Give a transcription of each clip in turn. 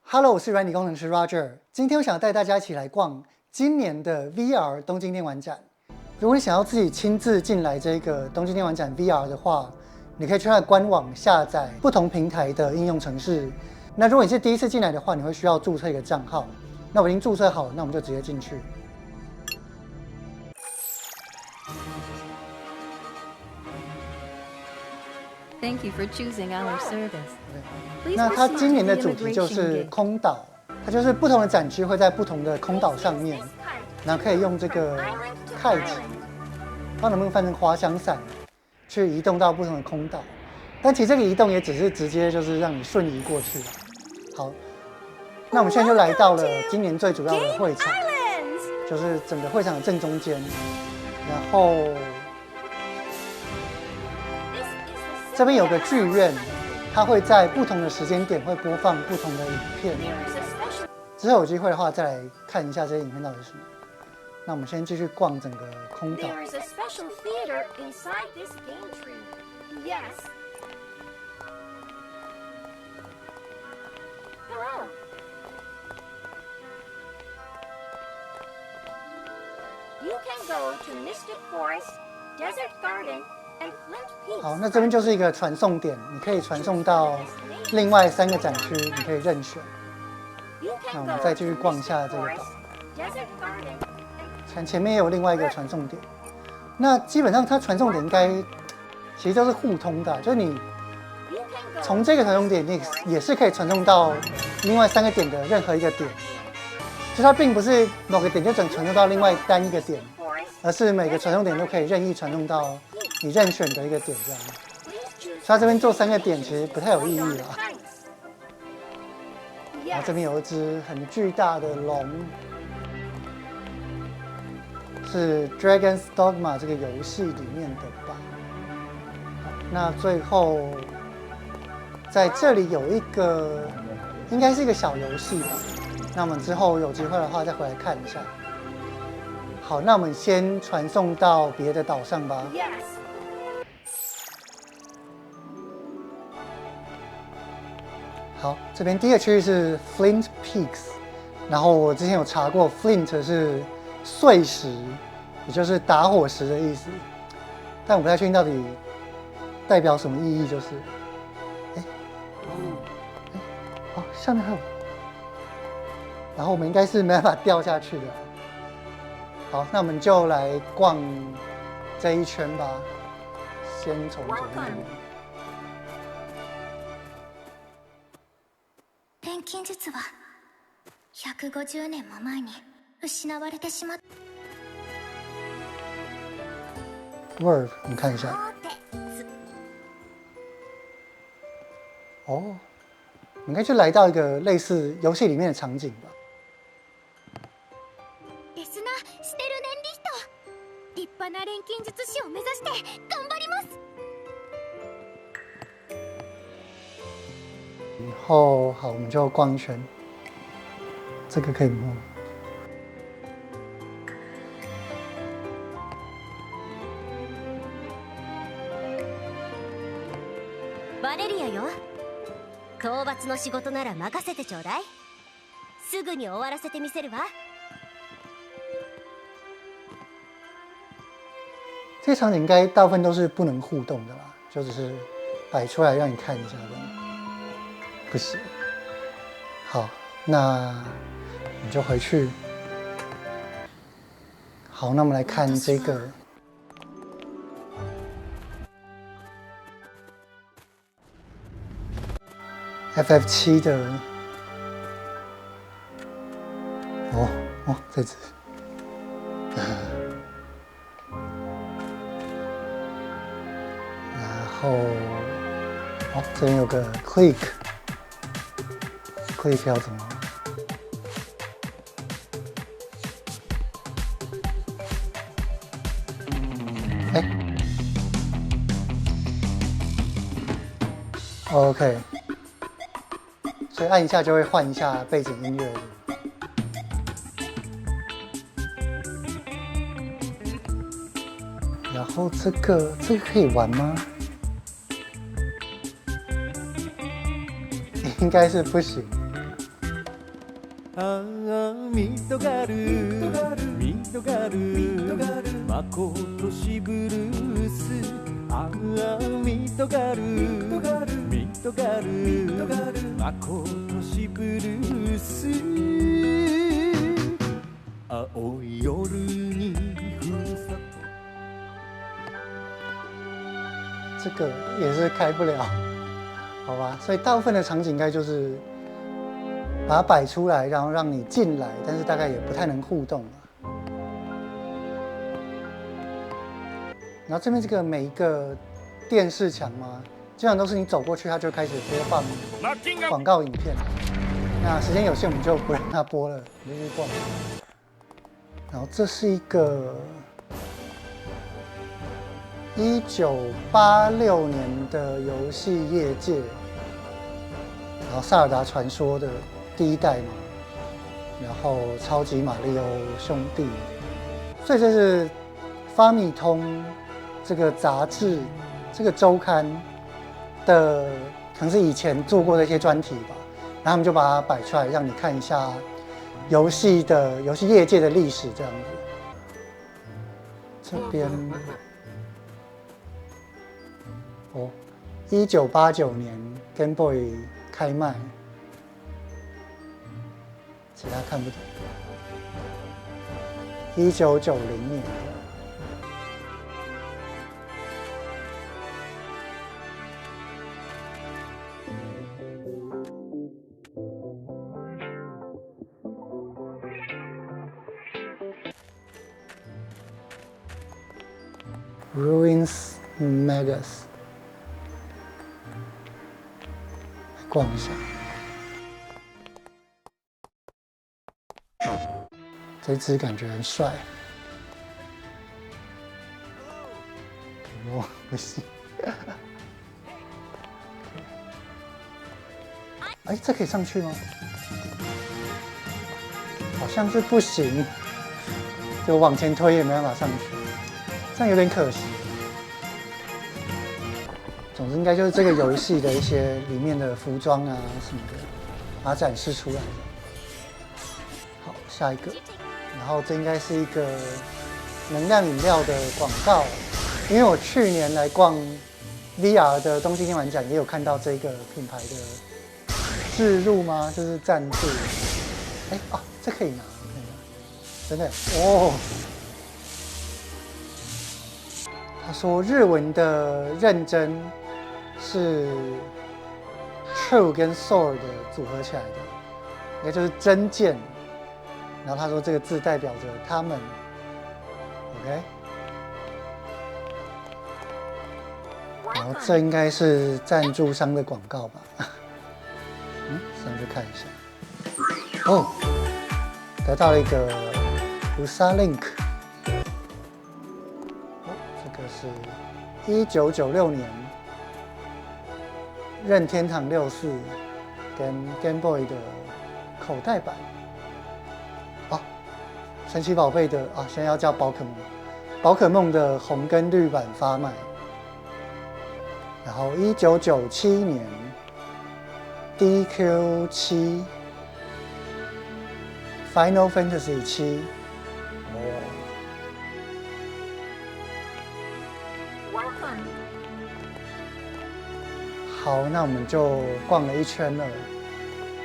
Hello， 我是软体工程师 Roger。今天我想带大家一起来逛今年的 VR 东京电玩展。如果你想要自己亲自进来这个东京电玩展 VR 的话，你可以去它的官网下载不同平台的应用程式。那如果你是第一次进来的话，你会需要注册一个账号。那我已经注册好，那我们就直接进去。Thank you for choosing our service. 那它今年的主题就是空岛，它就是不同的展区会在不同的空岛上面，然后可以用这个 kite， 不知道能不能翻成滑翔伞，去移动到不同的空岛。但其实这个移动也只是直接就是让你瞬移过去。好，那我们现在就来到了今年最主要的会场，就是整个会场的正中间，然后这边有个剧院。它会在不同的时间点会播放不同的影片，之后有机会的话再来看一下这些影片到底是什么。那我们先继续逛整个空岛。好，那这边就是一个传送点，你可以传送到另外3个展区，你可以任选。那我们再继续逛一下这个岛。前面也有另外一个传送点。那基本上它传送点应该其实都是互通的，就是你从这个传送点，你也是可以传送到另外3个点的任何一个点。就它并不是某个点就只传送到另外单一个点，而是每个传送点都可以任意传送到你任选的一个点，这样。所以它这边做3个点其实不太有意义啦。然后这边有一只很巨大的龙，是 Dragon's Dogma 这个游戏里面的吧。好，那最后在这里有一个，应该是一个小游戏吧。那我们之后有机会的话再回来看一下。好，那我们先传送到别的岛上吧。好，这边第一个区域是 Flint Peaks， 然后我之前有查过 ，Flint 是碎石，也就是打火石的意思，但我不太确定到底代表什么意义，就是，哦，下面还有，然后我们应该是没办法掉下去的。好，那我们就来逛这一圈吧，先从左边。錬金術は150年も前に失われてしまった。Word， 我们看一下。哦，应该就来到一个类似游戏里面的场景吧。デスナ・シテルネンリヒト、立派な錬金術師を目指して頑張ります。然后好，我们就逛一圈。这个可以摸。バレリアよ、討伐の仕事なら任せてちょうだい。すぐに終わらせてみせるわ。这些场景应该大部分都是不能互动的啦，就只是摆出来让你看一下的。不行。好，那你就回去。好，那我们来看这个。FF7 的，这只，然后，这边有个 click 要怎么？OK。所以按一下就会换一下背景音乐。然后这个可以玩吗？应该是不行。ミトガルミトガルまことしブルースミトガルミトガルまことしブルース青い夜にふるさと这个也是开不了，好吧？所以大部分的场景应该就是把它摆出来，然后让你进来，但是大概也不太能互动了。然后这边这个每一个电视墙嘛，基本上都是你走过去，它就开始播放广告影片。那时间有限，我们就不让它播了，我们就去逛。然后这是一个1986年的游戏业界，然后《萨尔达传说》的第1代嘛，然后《超级马里奥兄弟》，所以这是发米通这个杂志、这个周刊的，可能是以前做过的一些专题吧，然后他们就把它摆出来，让你看一下游戏业界的历史这样子。这边1989年 Game Boy 开卖，其他看不懂。1990年的。Ruins Megas， 来逛一下。这只感觉很帅。哦，不行。哎，这可以上去吗？好像是不行，就往前推也没办法上去，这样有点可惜。总之，应该就是这个游戏的一些里面的服装啊什么的，把它展示出来的。好，下一个，然后这应该是一个能量饮料的广告，因为我去年来逛 VR 的东京电玩展，也有看到这个品牌的置入吗？就是赞助。哎啊，这可以拿，真的哦。他说日文的认真是 true 跟 sword 的组合起来的，应该就是真剑。然后他说这个字代表着他们 ，OK。然后这应该是赞助商的广告吧？上去看一下。哦，得到了一个 USA Link。这个是1996年任天堂64跟 Game Boy 的口袋版。哦，神奇宝贝的啊，现在要叫宝可梦，宝可梦的红跟绿版发卖。然后1997年 DQ7 Final Fantasy 7。好，那我们就逛了一圈了，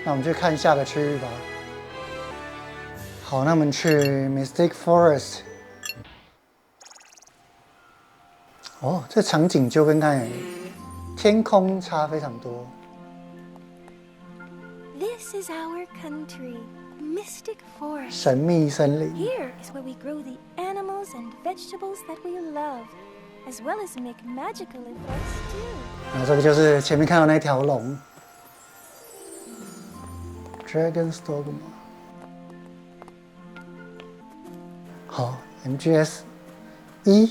那我们去看下个区域吧。好，那我们去 Mystic Forest。哦，这场景就跟刚才天空差非常多。This is our country, Mystic Forest. 神秘森林。 Here is where we grow the animals and vegetables that we love, as well as make magical effects too. 然后这个就是前面看到那条龙 ，Dragon's Dogma。好 ，MGS 1。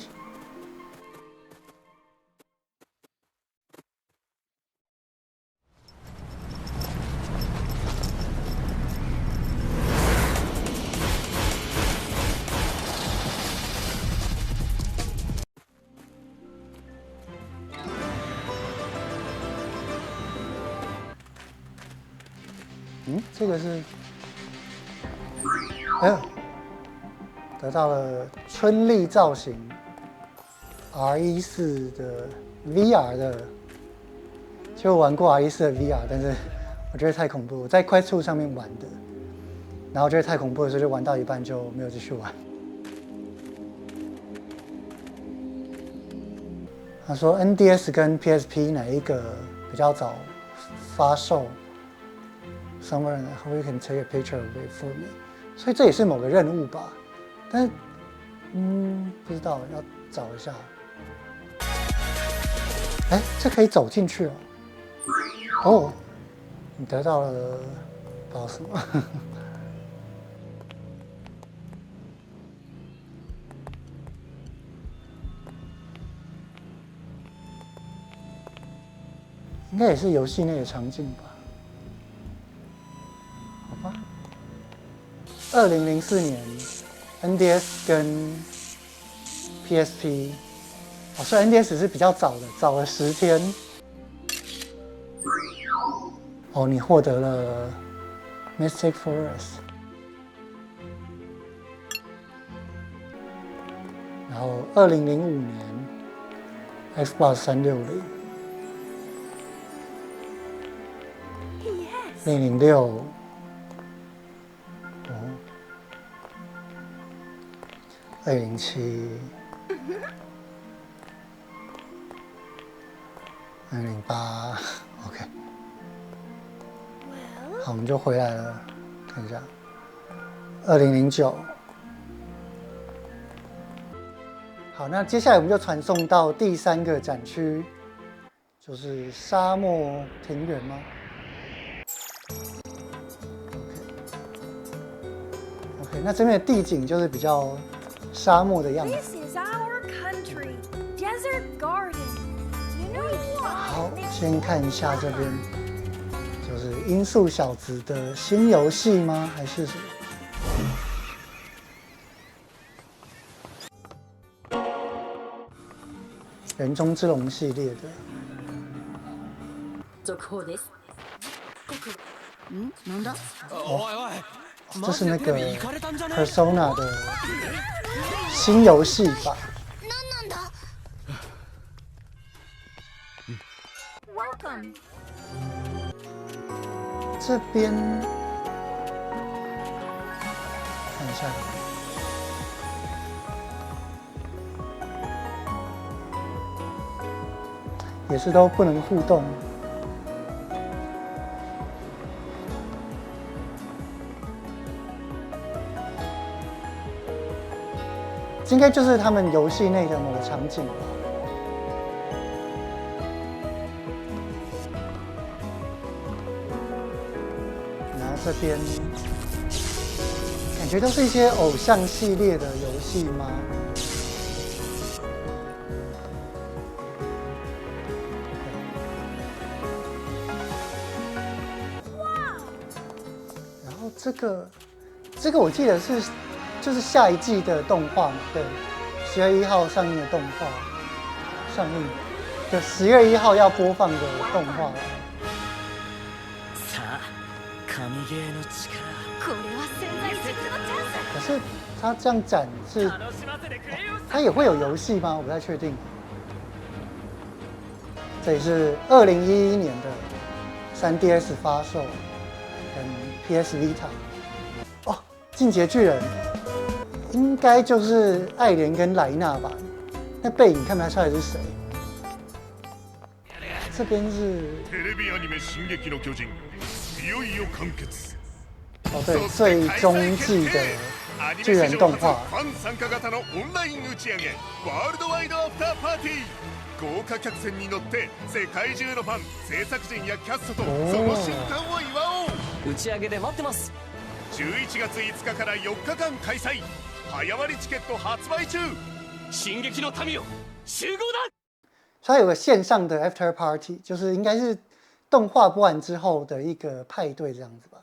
这个是哎呦，得到了春丽造型 R14的 VR 的，就玩过 R14的 VR， 但是我觉得太恐怖。我在快速上面玩的，然后觉得太恐怖的时候就玩到一半就没有继续玩。他说 NDS 跟 PSP 哪一个比较早发售 ？Someone how you can take a picture of it for me？ 所以这也是某个任务吧？但是不知道，要找一下。哎，这可以走进去哦。哦，你得到了不知道什么。应该也是游戏内的场景吧？好吧。2004年 ，NDS 跟 PSP， 所以 NDS 是比较早的，早了10天。哦，你获得了 Mystic Forest， 然后2005年 Xbox 360。006，哦，207，208，OK，好，我们就回来了，看一下，2009，好，那接下来我们就传送到第3个展区，就是沙漠庭园吗？ OK， 那这边的地景就是比较沙漠的样子。 This is our country, Desert Garden. You know what? 好，先看一下这边，就是音速小子的新游戏吗？还是什么？人中之龙系列的。続報です。なんだ？这是那个 Persona 的新游戏吧？ Welcome. 这边看一下，也是都不能互动。 应该就是他们游戏内的某个场景吧。然后这边感觉都是一些偶像系列的游戏吗？然后这个我记得是。 就是下一季的动画嘛，对，10月1号上映的动画，上映，就10月1号要播放的动画。可是他这样展是，他也会有游戏吗？我不太确定。这也是2011年的 3DS 发售，跟 PS Vita。哦，进阶巨人。 应该就是艾莲跟莱纳吧？那背影看不出来是谁？这边是。哦，对，最终季的巨人动画。豪華客船に乗って世界中のファン、制作陣やキャストとその瞬間を祝おう。打ち上げで待ってます。11月5日から4日間開催。 早割チケット発売中！進撃の民よ，集合だ！它有个线上的 after party， 就是应该是动画播完之后的一个派对这样子吧。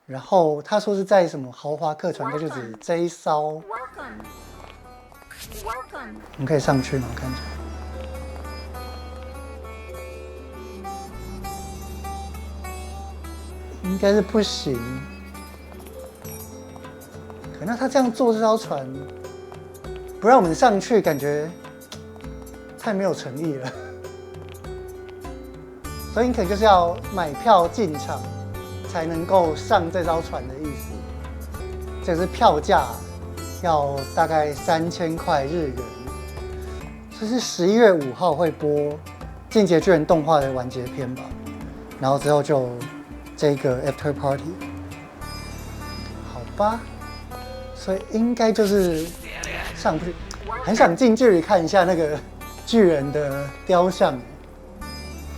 然后他说是在什么豪华客船，应该就指这一艘。我们可以上去吗？看一下。应该是不行。那他这样坐这艘船，不让我们上去，感觉太没有诚意了。所以你可能就是要买票进场，才能够上这艘船的意思。这是票价，要大概3000块日元。这是11月5号会播《进击的巨人》动画的完结篇吧，然后之后就这个 After Party， 好吧，所以应该就是上不去。很想近距离看一下那个巨人的雕像，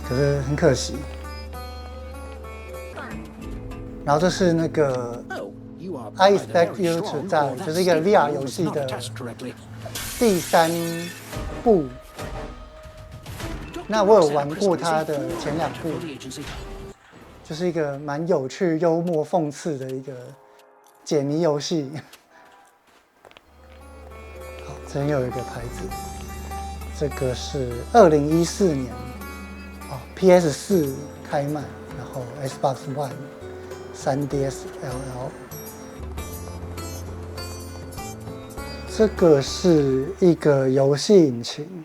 可是很可惜。然后这是那个 I Expect You to Die， 就是一个 VR 游戏的第3部。那我有玩过它的前2部，就是一个蛮有趣、幽默、讽刺的一个解谜游戏。好，这边有一个牌子，这个是2014年PS4 开卖，然后 Xbox One、3DS LL。这个是一个游戏引擎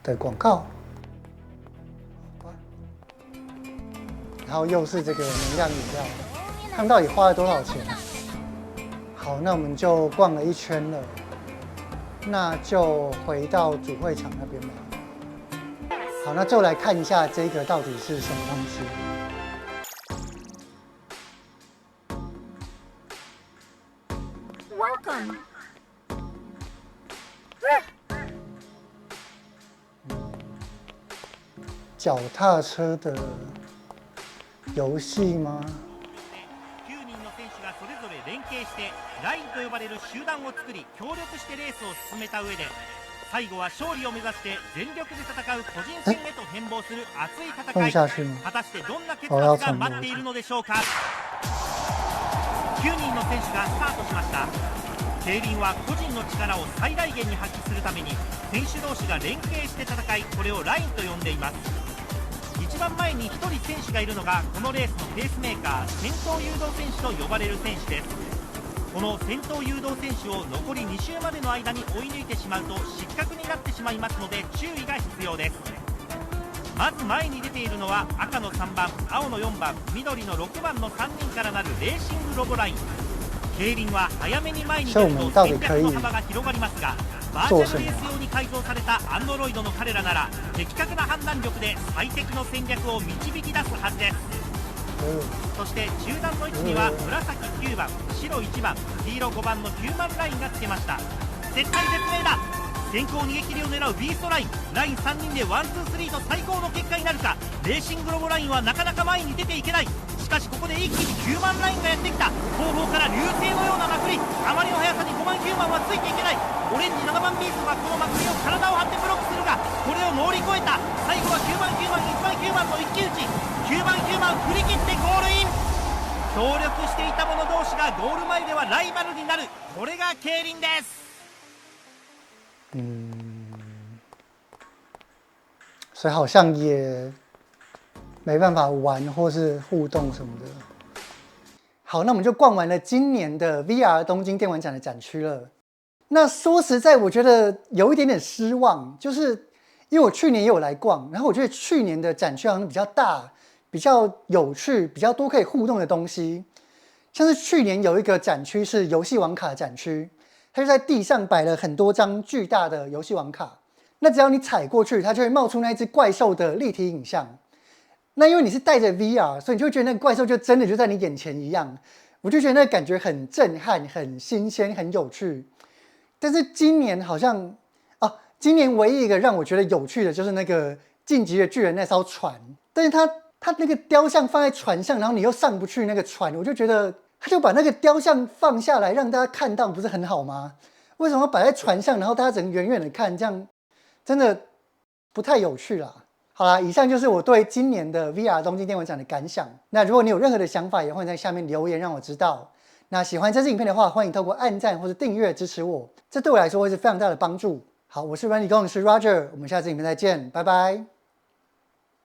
的广告，然后又是这个能量饮料，他们到底花了多少钱？好，那我们就逛了一圈了，那就回到主会场那边吧。好，那就来看一下这个到底是什么东西。Welcome. 脚踏车的游戏吗？ 9人の選手がそれぞれ連携してラインと呼ばれる集団を作り協力してレースを進めた上で最後は勝利を目指して全力で戦う個人戦へと変貌する熱い戦い果たしてどんな結末が待っているのでしょうか。9人の選手がスタートしました。競輪は個人の力を最大限に発揮するために選手同士が連携して戦い、これをラインと呼んでいます。一番前に1人選手がいるのがこのレースのペースメーカー、先頭誘導選手と呼ばれる選手です。この先頭誘導選手を残り2周までの間に追い抜いてしまうと失格になってしまいますので注意が必要です。まず前に出ているのは赤の3番、青の4番、緑の6番の3人からなるレーシングロボライン。競輪は早めに前に出ると戦略の幅が広がりますが、バーチャルレース用に改造されたアンドロイドの彼らなら的確な判断力で最適の戦略を導き出すはずです。そして中段の位置には紫9番、白1番、黄色5番の9番ラインがつけました。絶体絶命だ。先行逃げ切りを狙うビーストライン、ライン3人でワンツースリーと最高の結果になるか。レーシングロボラインはなかなか前に出ていけない。しかしここで一気に9番ラインがやってきた。後方から流星のようなまくり、あまりの速さに5番9番はついていけない。オレンジ7番ビーストがこのまくりを体を張ってブロックするが、これを乗り越えた。最後は9番9番1番9番の一騎打ち。9番9番振り切ってゴールイン。協力していた者同士がゴール前ではライバルになる、これが競輪です。所以好像也没办法玩或是互动什么的。好，那我们就逛完了今年的 VR 东京电玩展的展区了。那说实在，我觉得有一点点失望，就是因为我去年也有来逛，然后我觉得去年的展区好像比较大、比较有趣、比较多可以互动的东西。像是去年有一个展区是游戏王卡展区，它就在地上摆了很多张巨大的游戏王卡。那只要你踩过去，它就会冒出那一只怪兽的立体影像。那因为你是带着 VR， 所以你就会觉得那个怪兽就真的就在你眼前一样。我就觉得那个感觉很震撼、很新鲜、很有趣。但是今年好像今年唯一一个让我觉得有趣的就是那个晋级的巨人那艘船，但是它那个雕像放在船上，然后你又上不去那个船，我就觉得他就把那个雕像放下来让大家看到，不是很好吗？为什么要摆在船上，然后大家只能远远的看，这样真的不太有趣啦。好啦，以上就是我对今年的 VR 东京电玩展的感想。那如果你有任何的想法，也欢迎在下面留言让我知道。那喜欢这支影片的话，欢迎透过按赞或者订阅支持我，这对我来说会是非常大的帮助。好，我是软体工程师 Roger， 我们下次影片再见，拜拜。